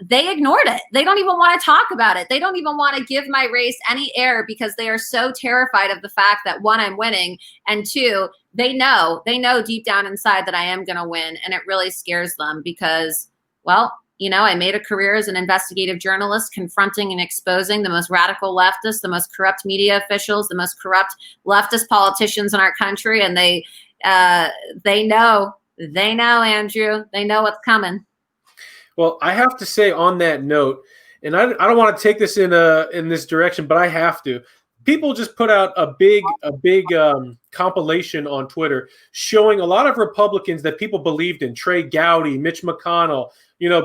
They ignored it. They don't even want to talk about it. They don't even want to give my race any air because they are so terrified of the fact that, one, I'm winning, and two, they know deep down inside that I am going to win. And it really scares them because, well, I made a career as an investigative journalist, confronting and exposing the most radical leftists, the most corrupt media officials, the most corrupt leftist politicians in our country. And they know, Andrew, they know what's coming. Well, I have to say on that note, and I don't want to take this in this direction, but I have to. People just put out a big compilation on Twitter showing a lot of Republicans that people believed in, Trey Gowdy, Mitch McConnell,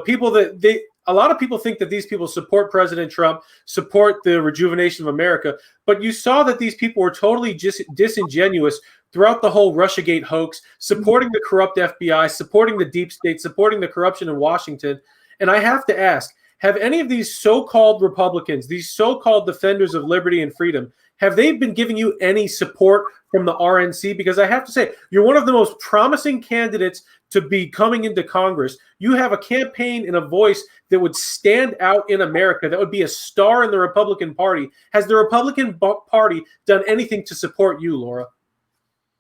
people that a lot of people think that these people support President Trump, support the rejuvenation of America. But you saw that these people were totally just disingenuous throughout the whole Russiagate hoax, supporting the corrupt FBI, supporting the deep state, supporting the corruption in Washington. And I have to ask, have any of these so-called Republicans, these so-called defenders of liberty and freedom, have they been giving you any support from the RNC? Because I have to say, you're one of the most promising candidates to be coming into Congress. You have a campaign and a voice that would stand out in America, that would be a star in the Republican Party. Has the Republican Party done anything to support you, Laura?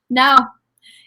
No.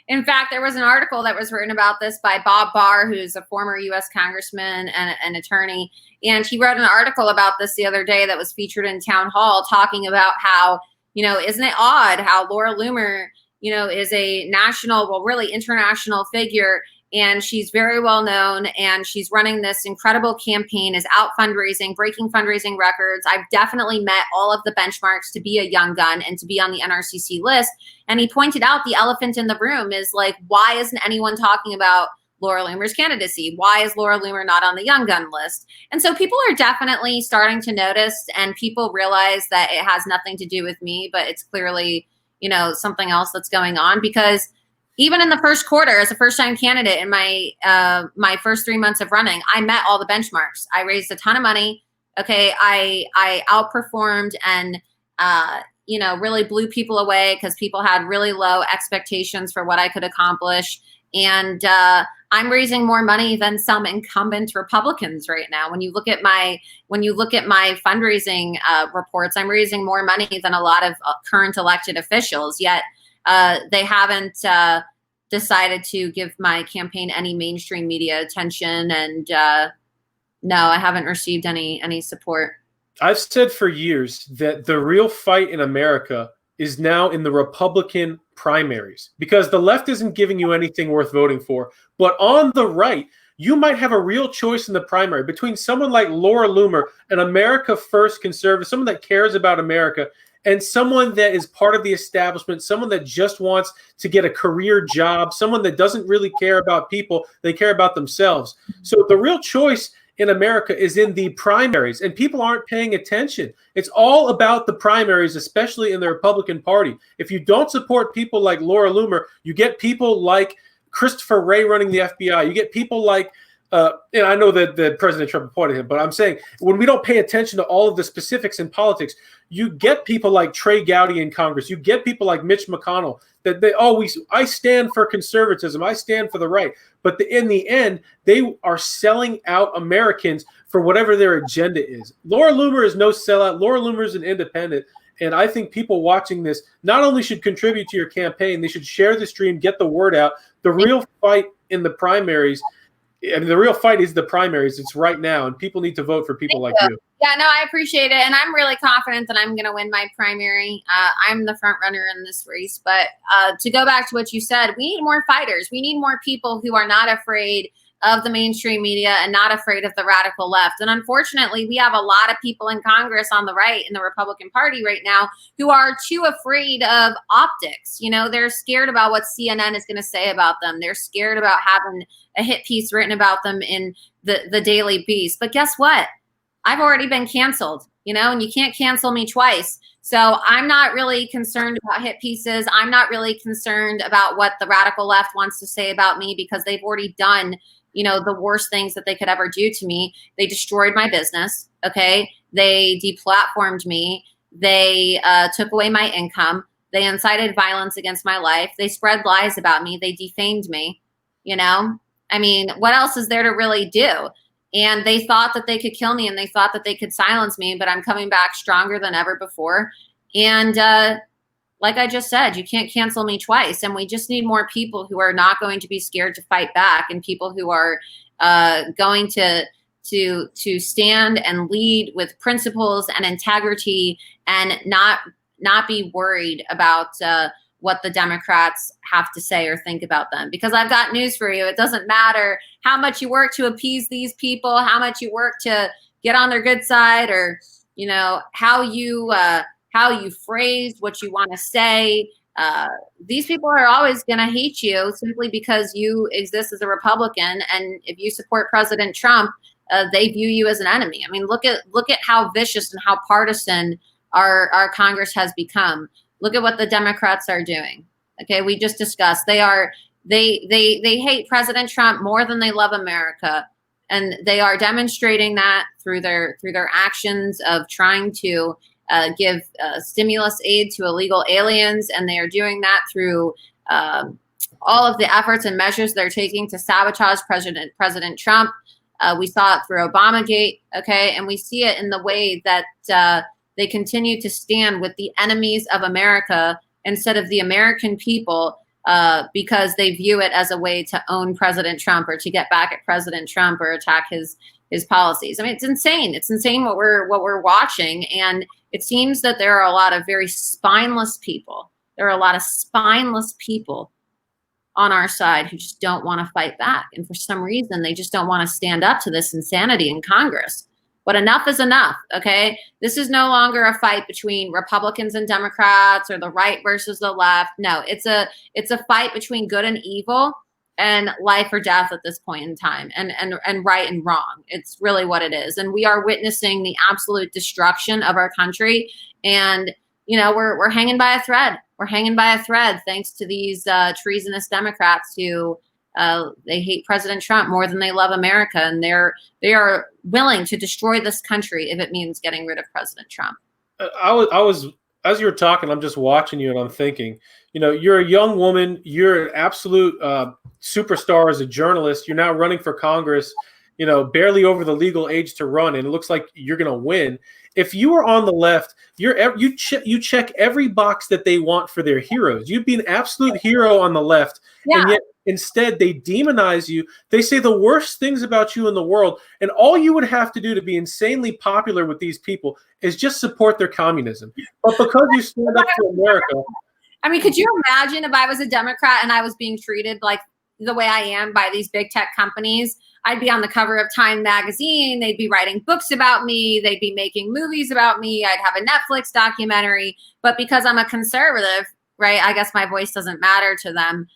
In fact, there was an article that was written about this by Bob Barr, who's a former U.S. congressman and an attorney. And he wrote an article about this the other day that was featured in Town Hall, talking about how, isn't it odd how Laura Loomer, is a national, well, really international figure, and she's very well known, and she's running this incredible campaign, is out fundraising, breaking fundraising records. I've definitely met all of the benchmarks to be a young gun and to be on the NRCC list. And he pointed out the elephant in the room is like, why isn't anyone talking about Laura Loomer's candidacy? Why is Laura Loomer not on the young gun list? And so people are definitely starting to notice, and people realize that it has nothing to do with me, but it's clearly, something else that's going on. Because even in the first quarter, as a first-time candidate in my first 3 months of running, I met all the benchmarks. I raised a ton of money. Okay, I outperformed and really blew people away because people had really low expectations for what I could accomplish. And I'm raising more money than some incumbent Republicans right now. When you look at my fundraising reports, I'm raising more money than a lot of current elected officials. Yet they haven't decided to give my campaign any mainstream media attention. And no, I haven't received any support. I've said for years that the real fight in America is now in the Republican primaries, because the left isn't giving you anything worth voting for. But on the right, you might have a real choice in the primary between someone like Laura Loomer, an America First conservative, someone that cares about America, and someone that is part of the establishment, someone that just wants to get a career job, someone that doesn't really care about people, they care about themselves. So the real choice in America is in the primaries, and people aren't paying attention. It's all about the primaries, especially in the Republican Party. If you don't support people like Laura Loomer, you get people like Christopher Wray running the FBI. You get people like, and I know that President Trump appointed him, but I'm saying when we don't pay attention to all of the specifics in politics, you get people like Trey Gowdy in Congress. You get people like Mitch McConnell that they always, I stand for conservatism. I stand for the right. But in the end, they are selling out Americans for whatever their agenda is. Laura Loomer is no sellout. Laura Loomer is an independent. And I think people watching this not only should contribute to your campaign, they should share the stream, get the word out. The real fight in the primaries, I mean, the real fight is the primaries. It's right now, and people need to vote for people like you. Yeah, no, I appreciate it, and I'm really confident that I'm going to win my primary. I'm the front runner in this race, but to go back to what you said, we need more fighters. We need more people who are not afraid of the mainstream media and not afraid of the radical left. And unfortunately, we have a lot of people in Congress on the right in the Republican Party right now who are too afraid of optics. You know, they're scared about what CNN is going to say about them. They're scared about having a hit piece written about them in the Daily Beast. But guess what? I've already been canceled, you know, and you can't cancel me twice. So I'm not really concerned about hit pieces. I'm not really concerned about what the radical left wants to say about me, because they've already done, you know, the worst things that they could ever do to me. They destroyed my business. Okay. They deplatformed me. They took away my income. They incited violence against my life. They spread lies about me. They defamed me. You know, I mean, what else is there to really do? And they thought that they could kill me, and they thought that they could silence me, but I'm coming back stronger than ever before. And like I just said, you can't cancel me twice. And we just need more people who are not going to be scared to fight back, and people who are going to stand and lead with principles and integrity, and not be worried about what the Democrats have to say or think about them. Because I've got news for you. It doesn't matter how much you work to appease these people, how much you work to get on their good side, or, you know, how you phrase what you want to say. These people are always going to hate you simply because you exist as a Republican. And if you support President Trump, they view you as an enemy. I mean, look at how vicious and how partisan our Congress has become. Look at what the Democrats are doing. Okay, we just discussed they hate President Trump more than they love America, and they are demonstrating that through their actions of trying to give stimulus aid to illegal aliens, and they are doing that through all of the efforts and measures they're taking to sabotage President Trump. We saw it through Obamagate, okay, and we see it in the way that they continue to stand with the enemies of America instead of the American people, because they view it as a way to own President Trump, or to get back at President Trump, or attack his policies. I mean, it's insane. It's insane what we're watching, and it seems that there are a lot of very spineless people. There are a lot of spineless people on our side who just don't want to fight back, and for some reason, they just don't want to stand up to this insanity in Congress. But enough is enough, okay? This is no longer a fight between Republicans and Democrats, or the right versus the left. No, it's a fight between good and evil, and life or death at this point in time, and right and wrong. It's really what it is. And we are witnessing the absolute destruction of our country. And, you know, we're hanging by a thread. We're hanging by a thread thanks to these treasonous Democrats who they hate President Trump more than they love America, and they are willing to destroy this country if it means getting rid of President Trump. I was as you were talking, I'm just watching you, and I'm thinking, you know, you're a young woman, you're an absolute superstar as a journalist. You're now running for Congress, you know, barely over the legal age to run, and it looks like you're going to win. If you were on the left, you check every box that they want for their heroes. You'd be an absolute hero on the left, yeah. And yet instead they demonize you. They say the worst things about you in the world, and all you would have to do to be insanely popular with these people is just support their communism. But because you stand up to America, I mean, could you imagine if I was a Democrat and I was being treated like the way I am by these big tech companies? I'd be on the cover of Time magazine. They'd be writing books about me. They'd be making movies about me. I'd have a Netflix documentary. But because I'm a conservative, right, I guess my voice doesn't matter to them.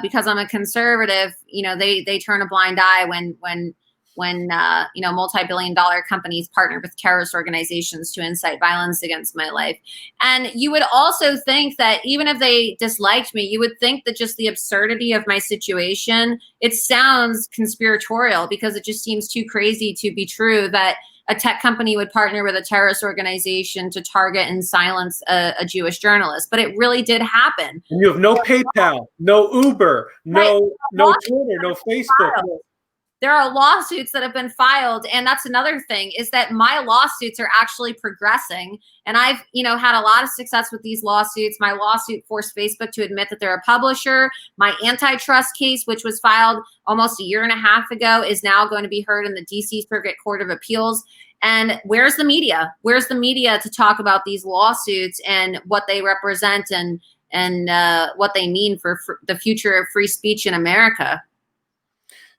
Because I'm a conservative, you know, they turn a blind eye when multi-billion-dollar companies partnered with terrorist organizations to incite violence against my life. And you would also think that even if they disliked me, you would think that just the absurdity of my situation, it sounds conspiratorial because it just seems too crazy to be true that a tech company would partner with a terrorist organization to target and silence a Jewish journalist. But it really did happen. And you have no PayPal, no Uber, no Twitter, no Facebook. There are lawsuits that have been filed. And that's another thing, is that my lawsuits are actually progressing. And I've, had a lot of success with these lawsuits. My lawsuit forced Facebook to admit that they're a publisher. My antitrust case, which was filed almost a year and a half ago, is now going to be heard in the DC Circuit Court of Appeals. And where's the media? Where's the media to talk about these lawsuits and what they represent and what they mean for the future of free speech in America?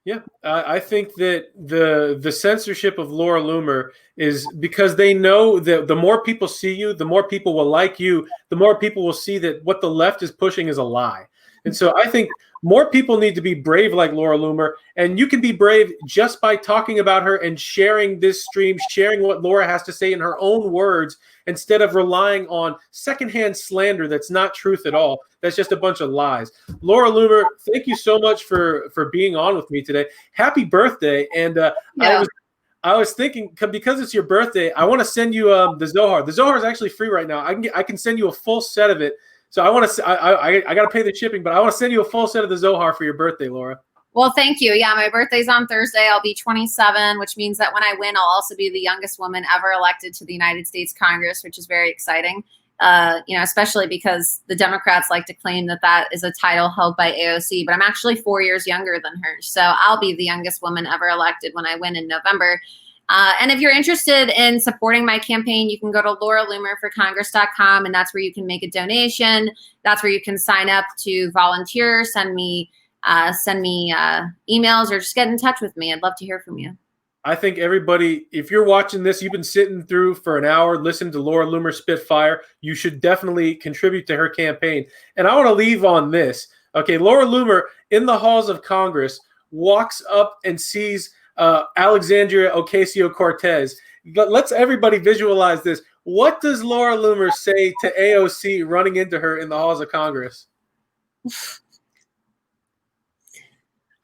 Yeah, I think that the censorship of Laura Loomer is because they know that the more people see you, the more people will like you, the more people will see that what the left is pushing is a lie. And so I think more people need to be brave like Laura Loomer, and you can be brave just by talking about her and sharing this stream, sharing what Laura has to say in her own words, instead of relying on secondhand slander that's not truth at all. That's just a bunch of lies. Laura Loomer, thank you so much for being on with me today. Happy birthday. And I was thinking, because it's your birthday, I want to send you the Zohar. The Zohar is actually free right now. I can send you a full set of it. So I got to pay the shipping, but I want to send you a full set of the Zohar for your birthday, Laura. Well, thank you. Yeah, my birthday's on Thursday. I'll be 27, which means that when I win, I'll also be the youngest woman ever elected to the United States Congress, which is very exciting. Especially because the Democrats like to claim that is a title held by AOC, but I'm actually 4 years younger than her. So I'll be the youngest woman ever elected when I win in November. And if you're interested in supporting my campaign, you can go to lauraloomerforcongress.com, and that's where you can make a donation. That's where you can sign up to volunteer, send me emails, or just get in touch with me. I'd love to hear from you. I think everybody, if you're watching this, you've been sitting through for an hour, listening to Laura Loomer spit fire, you should definitely contribute to her campaign. And I want to leave on this. Okay, Laura Loomer in the halls of Congress walks up and sees Alexandria Ocasio-Cortez. Let's everybody visualize this. What does Laura Loomer say to AOC running into her in the halls of Congress?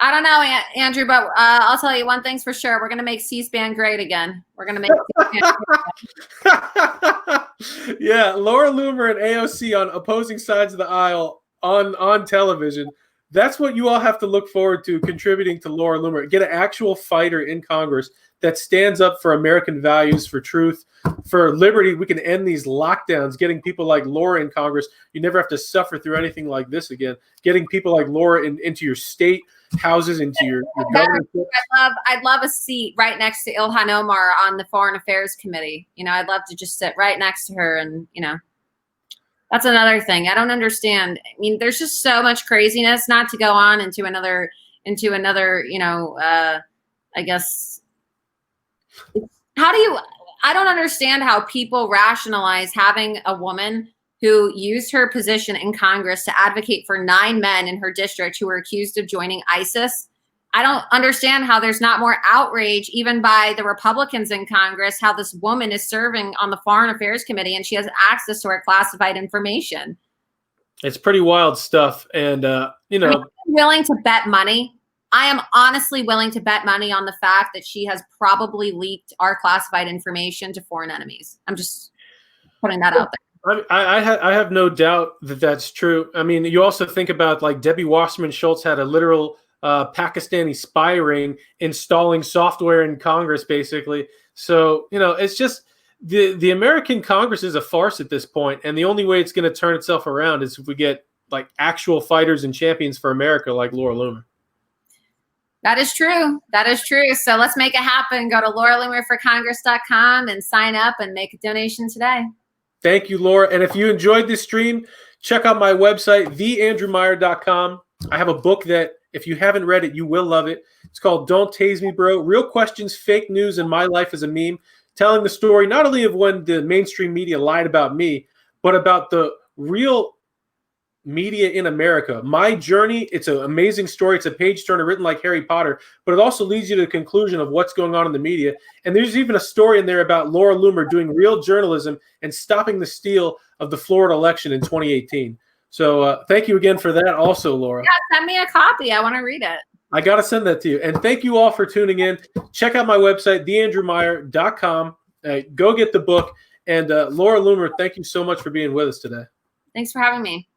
I don't know, Andrew, but I'll tell you one thing's for sure. We're going to make C-SPAN great again. We're going to make C-SPAN great again. Yeah, Laura Loomer and AOC on opposing sides of the aisle on television. That's what you all have to look forward to, contributing to Laura Loomer. Get an actual fighter in Congress that stands up for American values, for truth, for liberty. We can end these lockdowns, getting people like Laura in Congress. You never have to suffer through anything like this again. Getting people like Laura into your state houses, into your government. I'd love a seat right next to Ilhan Omar on the Foreign Affairs Committee. I'd love to just sit right next to her, and that's another thing. I don't understand. I mean, there's just so much craziness, not to go on into another, I guess. I don't understand how people rationalize having a woman who used her position in Congress to advocate for 9 men in her district who were accused of joining ISIS. I don't understand how there's not more outrage, even by the Republicans in Congress, how this woman is serving on the Foreign Affairs Committee and she has access to our classified information. It's pretty wild stuff. And, I'm willing to bet money. I am honestly willing to bet money on the fact that she has probably leaked our classified information to foreign enemies. I'm just putting that out there. I have no doubt that that's true. I mean, you also think about like Debbie Wasserman Schultz had a literal Pakistani spy ring installing software in Congress, basically. So, it's just the American Congress is a farce at this point. And the only way it's going to turn itself around is if we get like actual fighters and champions for America like Laura Loomer. That is true. That is true. So let's make it happen. Go to lauraloomerforcongress.com and sign up and make a donation today. Thank you, Laura. And if you enjoyed this stream, check out my website, theandrewmeyer.com. I have a book that, if you haven't read it, you will love it. It's called Don't Tase Me, Bro. Real questions, fake news, and my life as a meme. Telling the story not only of when the mainstream media lied about me, but about the real media in America. My journey, it's an amazing story. It's a page turner written like Harry Potter, but it also leads you to the conclusion of what's going on in the media. And there's even a story in there about Laura Loomer doing real journalism and stopping the steal of the Florida election in 2018. So thank you again for that also, Laura. Yeah, send me a copy. I want to read it. I got to send that to you. And thank you all for tuning in. Check out my website, theandrewmeyer.com. Go get the book. And Laura Loomer, thank you so much for being with us today. Thanks for having me.